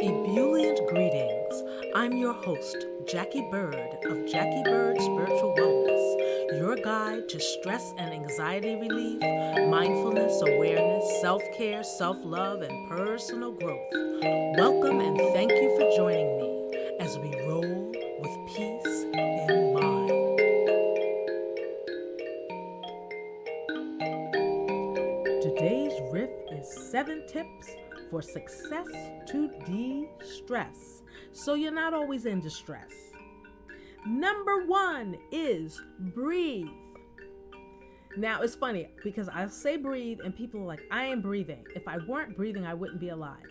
Ebullient greetings. I'm your host, Jackie Bird of Jackie Bird Spiritual Wellness, your guide to stress and anxiety relief, mindfulness, awareness, self-care, self-love, and personal growth. Welcome and thank you for joining me as we roll with peace in mind. Today's riff is 7 tips for success to de-stress, so you're not always in distress. Number 1 is breathe. Now, it's funny because I say breathe and people are like, I ain't breathing. If I weren't breathing, I wouldn't be alive.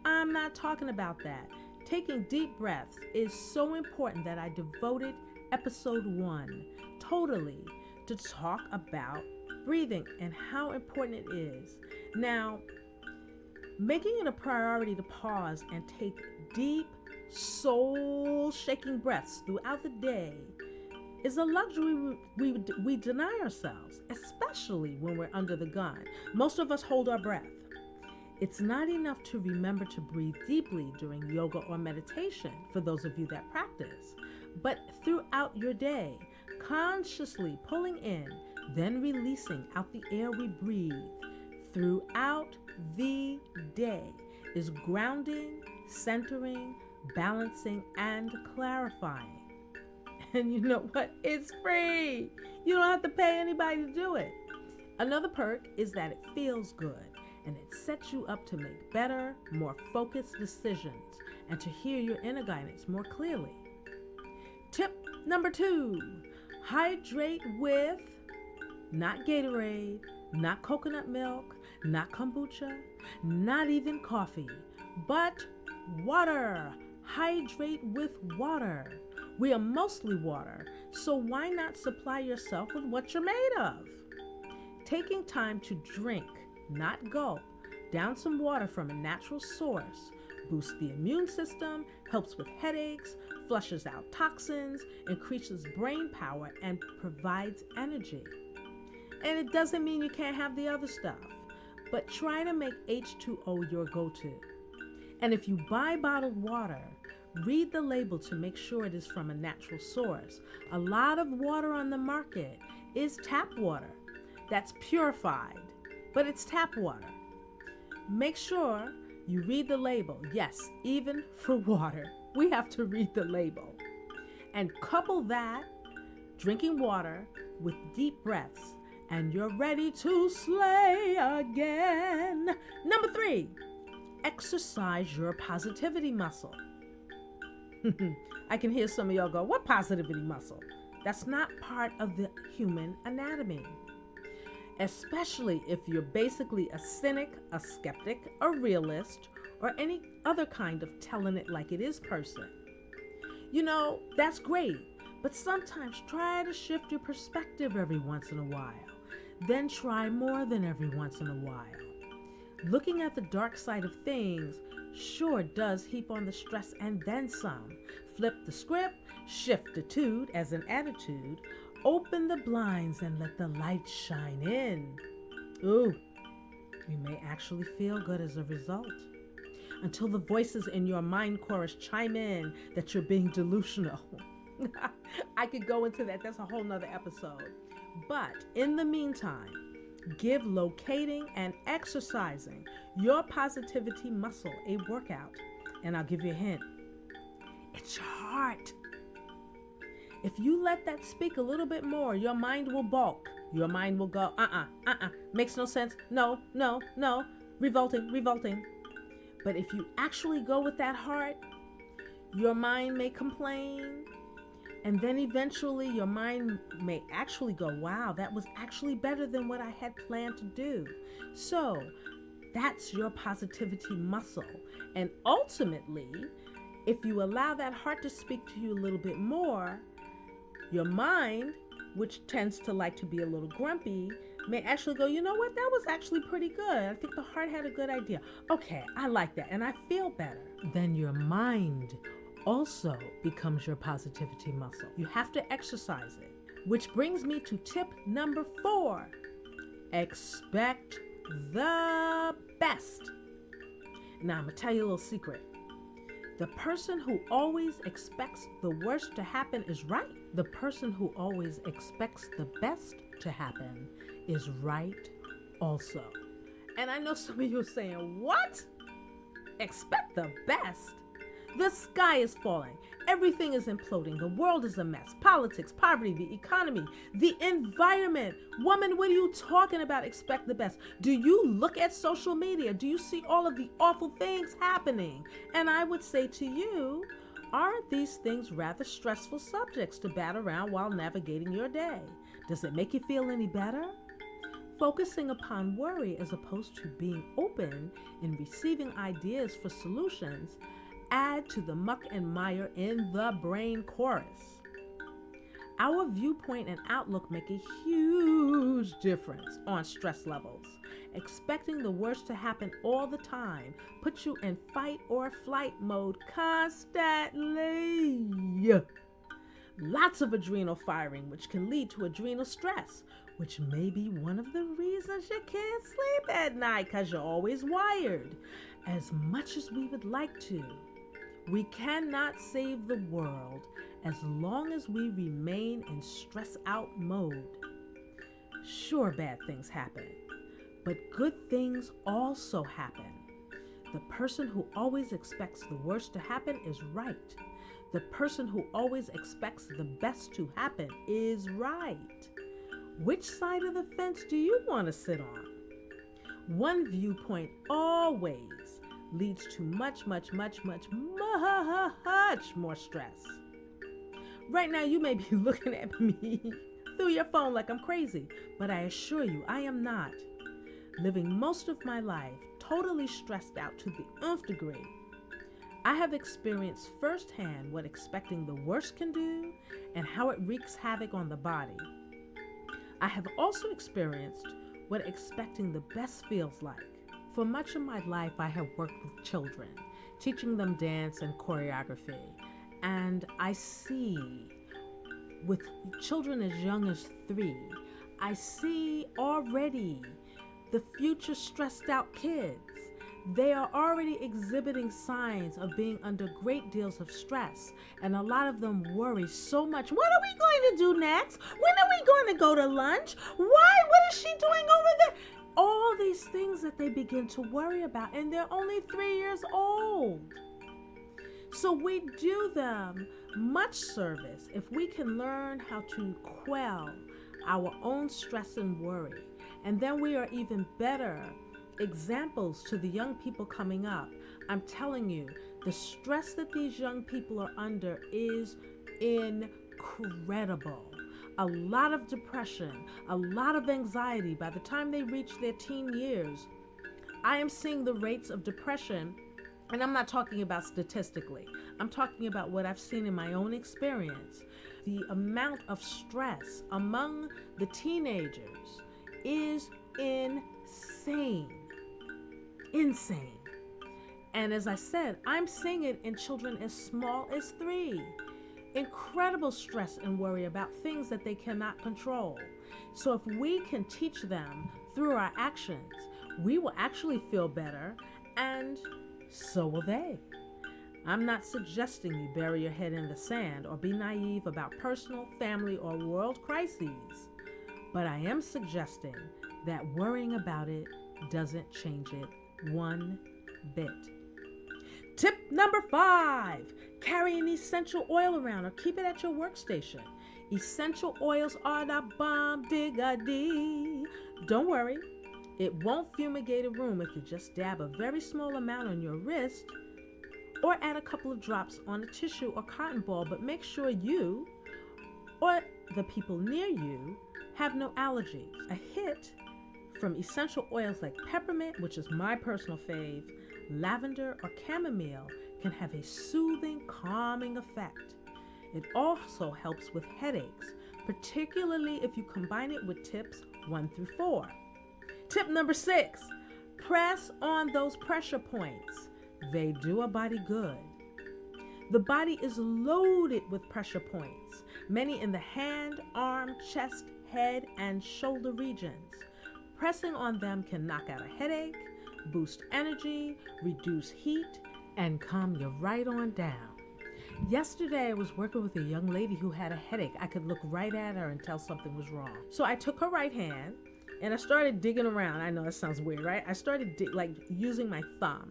I'm not talking about that. Taking deep breaths is so important that I devoted episode 1 totally to talk about breathing and how important it is. Now, making it a priority to pause and take deep, soul-shaking breaths throughout the day is a luxury we deny ourselves, especially when we're under the gun. Most of us hold our breath. It's not enough to remember to breathe deeply during yoga or meditation, for those of you that practice, but throughout your day, consciously pulling in, then releasing out the air we breathe throughout the day is grounding, centering, balancing, and clarifying. And you know what? It's free. You don't have to pay anybody to do it. Another perk is that it feels good and it sets you up to make better, more focused decisions and to hear your inner guidance more clearly. Tip number 2, hydrate with not Gatorade, not coconut milk, not kombucha, not even coffee, but water. Hydrate with water. We are mostly water, so why not supply yourself with what you're made of? Taking time to drink, not gulp, down some water from a natural source boosts the immune system, helps with headaches, flushes out toxins, increases brain power, and provides energy. And it doesn't mean you can't have the other stuff, but try to make H2O your go-to. And if you buy bottled water, read the label to make sure it is from a natural source. A lot of water on the market is tap water that's purified, but it's tap water. Make sure you read the label. Yes, even for water, we have to read the label. And couple that, drinking water, with deep breaths, and you're ready to slay again. Number 3, exercise your positivity muscle. I can hear some of y'all go, what positivity muscle? That's not part of the human anatomy. Especially if you're basically a cynic, a skeptic, a realist, or any other kind of telling it like it is person. You know, that's great, but sometimes try to shift your perspective every once in a while. Then try more than every once in a while. Looking at the dark side of things sure does heap on the stress and then some. Flip the script, shift the tude as an attitude, open the blinds and let the light shine in. Ooh, you may actually feel good as a result. Until the voices in your mind chorus chime in that you're being delusional. I could go into that. That's a whole nother episode. But in the meantime, give locating and exercising your positivity muscle a workout. And I'll give you a hint. It's your heart. If you let that speak a little bit more, your mind will balk. Your mind will go, makes no sense. No, revolting. But if you actually go with that heart, your mind may complain. And then eventually your mind may actually go, wow, that was actually better than what I had planned to do. So that's your positivity muscle. And ultimately, if you allow that heart to speak to you a little bit more, your mind, which tends to like to be a little grumpy, may actually go, you know what, that was actually pretty good. I think the heart had a good idea. Okay, I like that and I feel better. Then your mind also becomes your positivity muscle. You have to exercise it. Which brings me to tip number 4. Expect the best. Now, I'm going to tell you a little secret. The person who always expects the worst to happen is right. The person who always expects the best to happen is right also. And I know some of you are saying, what? Expect the best? The sky is falling. Everything is imploding. The world is a mess. Politics, poverty, the economy, the environment. Woman, what are you talking about? Expect the best. Do you look at social media? Do you see all of the awful things happening? And I would say to you, aren't these things rather stressful subjects to bat around while navigating your day? Does it make you feel any better? Focusing upon worry as opposed to being open and receiving ideas for solutions add to the muck and mire in the brain chorus. Our viewpoint and outlook make a huge difference on stress levels. Expecting the worst to happen all the time puts you in fight or flight mode constantly. Lots of adrenal firing, which can lead to adrenal stress, which may be one of the reasons you can't sleep at night because you're always wired. As much as we would like to, we cannot save the world as long as we remain in stress out mode. Sure, bad things happen, but good things also happen. The person who always expects the worst to happen is right. The person who always expects the best to happen is right. Which side of the fence do you want to sit on? One viewpoint always leads to much more stress. Right now, you may be looking at me through your phone like I'm crazy, but I assure you, I am not. Living most of my life totally stressed out to the nth degree, I have experienced firsthand what expecting the worst can do and how it wreaks havoc on the body. I have also experienced what expecting the best feels like. For much of my life, I have worked with children, teaching them dance and choreography. And I see, with children as young as 3, I see already the future stressed out kids. They are already exhibiting signs of being under great deals of stress, and a lot of them worry so much. What are we going to do next? When are we going to go to lunch? Why? What is she doing over there? All these things that they begin to worry about, and they're only 3 years old. So we do them much service if we can learn how to quell our own stress and worry. And then we are even better examples to the young people coming up. I'm telling you, the stress that these young people are under is incredible. A lot of depression, a lot of anxiety by the time they reach their teen years. I am seeing the rates of depression, and I'm not talking about statistically. I'm talking about what I've seen in my own experience. The amount of stress among the teenagers is insane. Insane. And as I said, I'm seeing it in children as small as 3. Incredible stress and worry about things that they cannot control. So if we can teach them through our actions, we will actually feel better, and so will they. I'm not suggesting you bury your head in the sand or be naive about personal, family, or world crises, but I am suggesting that worrying about it doesn't change it one bit. Tip number 5, carry an essential oil around or keep it at your workstation. Essential oils are the bomb diggity. Don't worry, it won't fumigate a room if you just dab a very small amount on your wrist or add a couple of drops on a tissue or cotton ball, but make sure you or the people near you have no allergies. A hit from essential oils like peppermint, which is my personal fave, lavender, or chamomile can have a soothing, calming effect. It also helps with headaches, particularly if you combine it with tips 1 through 4. Tip number 6, press on those pressure points. They do a body good. The body is loaded with pressure points, many in the hand, arm, chest, head, and shoulder regions. Pressing on them can knock out a headache, boost energy, reduce heat, and calm you right on down. Yesterday, I was working with a young lady who had a headache. I could look right at her and tell something was wrong. So I took her right hand and I started digging around. I know that sounds weird, right? I started using my thumb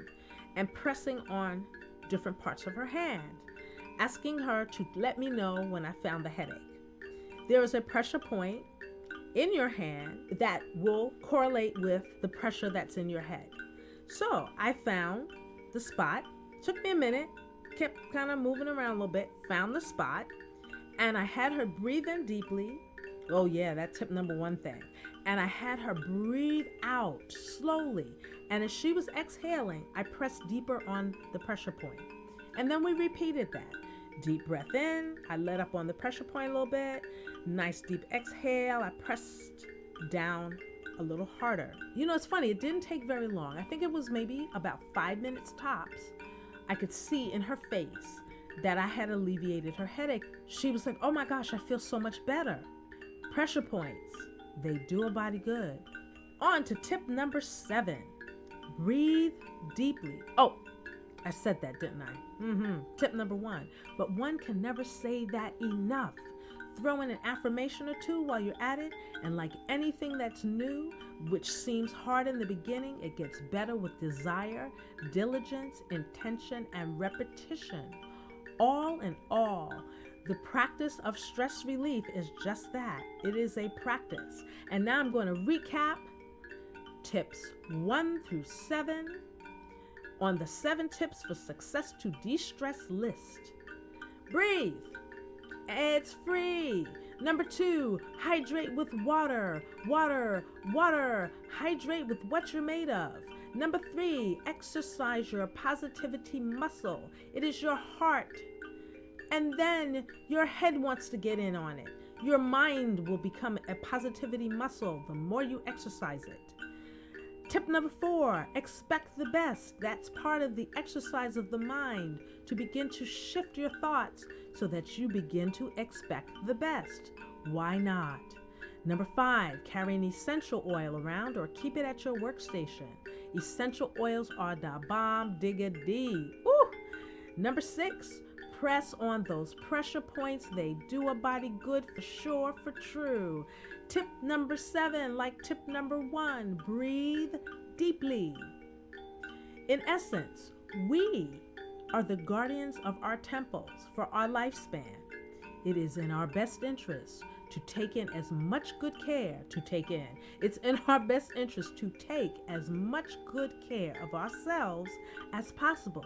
and pressing on different parts of her hand, asking her to let me know when I found the headache. There is a pressure point in your hand that will correlate with the pressure that's in your head. So I found the spot. Took me a minute, kept kind of moving around a little bit, found the spot, and I had her breathe in deeply. Oh yeah, that's tip number 1 thing. And I had her breathe out slowly. And as she was exhaling, I pressed deeper on the pressure point. And then we repeated that. Deep breath in, I let up on the pressure point a little bit. Nice deep exhale, I pressed down a little harder. You know, it's funny, it didn't take very long. I think it was maybe about 5 minutes tops. I could see in her face that I had alleviated her headache. She was like, oh my gosh, I feel so much better. Pressure points, they do a body good. On to tip number 7. Breathe deeply. Oh, I said that, didn't I? Tip number 1. But one can never say that enough. Throw in an affirmation or 2 while you're at it, and like anything that's new, which seems hard in the beginning, it gets better with desire, diligence, intention, and repetition. All in all, the practice of stress relief is just that. It is a practice. And now I'm going to recap tips 1 through 7 on the 7 tips for success to de-stress list. Breathe. It's free. Number 2, hydrate with water. Water. Hydrate with what you're made of. Number 3, exercise your positivity muscle. It is your heart. And then your head wants to get in on it. Your mind will become a positivity muscle the more you exercise it. Tip number 4, expect the best. That's part of the exercise of the mind, to begin to shift your thoughts so that you begin to expect the best. Why not? Number 5, carry an essential oil around or keep it at your workstation. Essential oils are the bomb diggity. Woo! Number 6, press on those pressure points. They do a body good for sure, for true. Tip number 7, like tip number 1, breathe deeply. In essence, we are the guardians of our temples for our lifespan. It is in our best interest to take in as much good care to take in. It's in our best interest to take as much good care of ourselves as possible.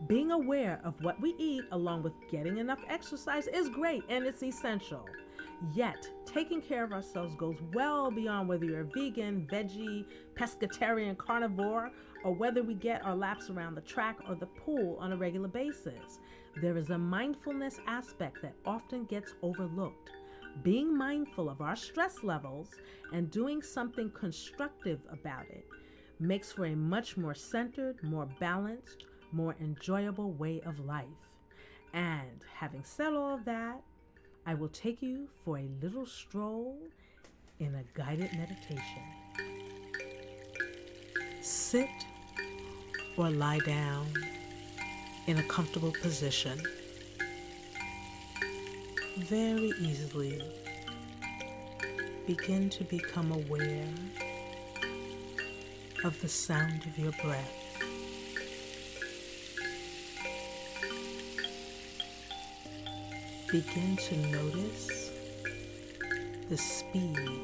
Being aware of what we eat along with getting enough exercise is great and it's essential. Yet, taking care of ourselves goes well beyond whether you're vegan, veggie, pescatarian, carnivore, or whether we get our laps around the track or the pool on a regular basis. There is a mindfulness aspect that often gets overlooked. Being mindful of our stress levels and doing something constructive about it makes for a much more centered, more balanced, more enjoyable way of life. And having said all of that, I will take you for a little stroll in a guided meditation. Sit or lie down in a comfortable position. Very easily begin to become aware of the sound of your breath. Begin to notice the speed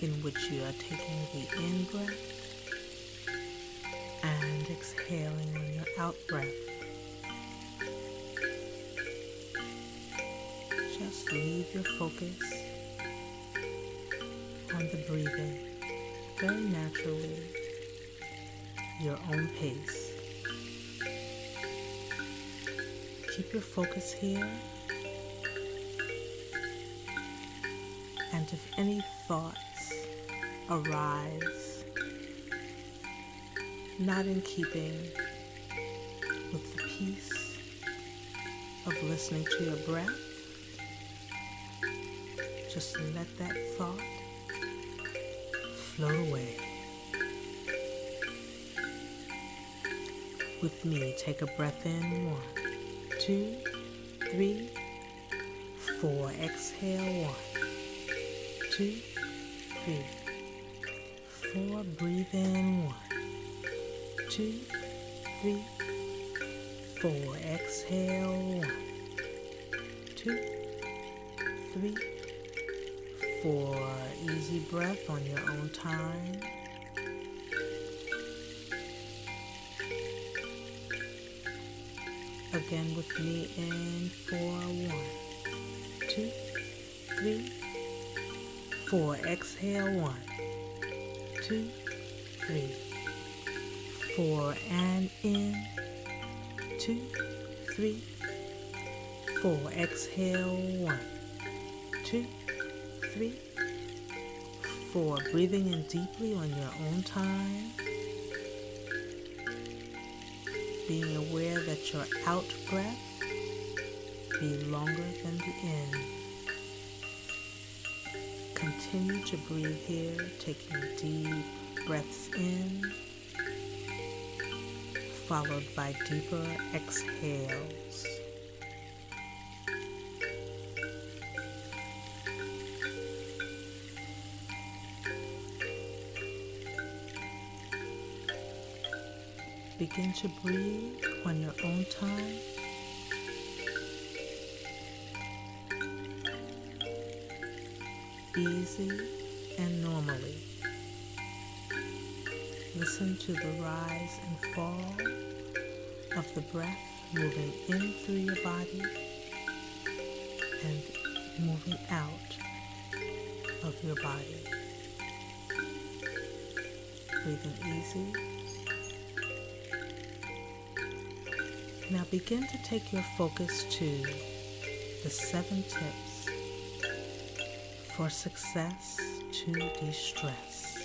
in which you are taking the in-breath and exhaling on your out-breath. Just leave your focus on the breathing very naturally, your own pace. Keep your focus here. And if any thoughts arise, not in keeping with the peace of listening to your breath, just let that thought float away. With me, take a breath in. 1, 2, 3, 4. Exhale. 1, 2, 3, 4. Breathe in. 1, 2, 3, 4. Exhale. 1, 2, 3, 4. Easy breath on your own time. Again with me in 4. 1, 2, 3, 4. Exhale. 1, 2, 3, 4. And in 2, 3, 4. Exhale. 1, 2, 3, 4. Breathing in deeply on your own time. Being aware that your out breath be longer than the in. Continue to breathe here, taking deep breaths in, followed by deeper exhales. Begin to breathe on your own time. Easy and normally. Listen to the rise and fall of the breath moving in through your body and moving out of your body. Breathing easy. Now begin to take your focus to the 7 tips for success to de-stress.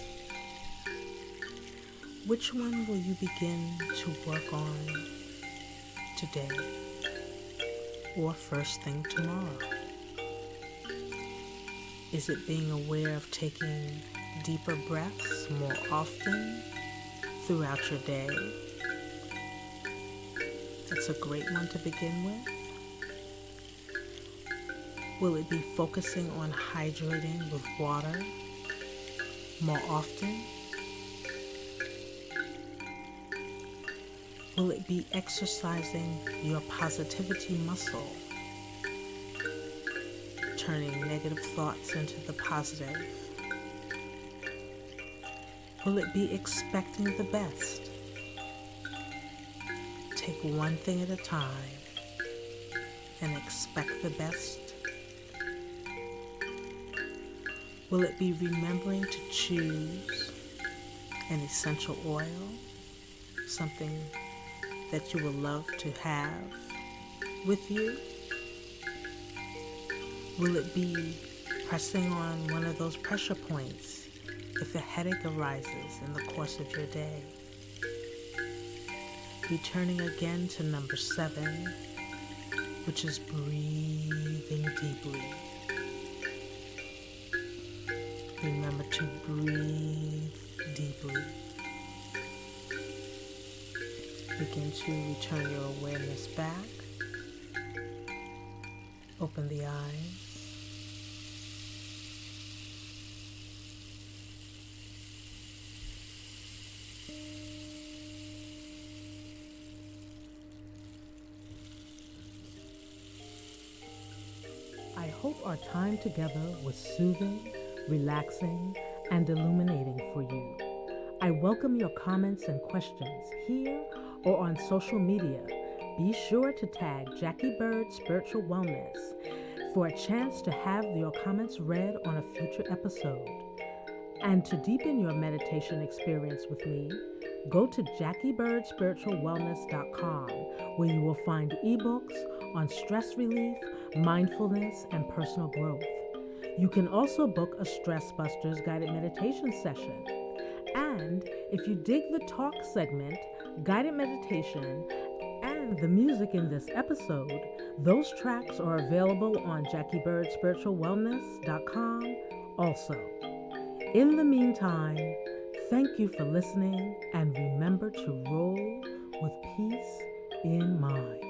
Which one will you begin to work on today or first thing tomorrow? Is it being aware of taking deeper breaths more often throughout your day? That's a great one to begin with. Will it be focusing on hydrating with water more often? Will it be exercising your positivity muscle, turning negative thoughts into the positive? Will it be expecting the best? Take one thing at a time and expect the best. Will it be remembering to choose an essential oil, something that you would love to have with you? Will it be pressing on one of those pressure points if a headache arises in the course of your day? Returning again to number 7, which is breathing deeply. Remember to breathe deeply. Begin to return your awareness back. Open the eyes. I hope our time together was soothing, relaxing, and illuminating for you. I welcome your comments and questions here or on social media. Be sure to tag Jackie Bird Spiritual Wellness for a chance to have your comments read on a future episode. And to deepen your meditation experience with me, go to JackieBirdSpiritualWellness.com, where you will find ebooks on stress relief, mindfulness, and personal growth. You can also book a StressBusters Guided Meditation session. And if you dig the talk segment, guided meditation, and the music in this episode, those tracks are available on JackieBirdSpiritualWellness.com also. In the meantime, thank you for listening, and remember to roll, with peace in mind.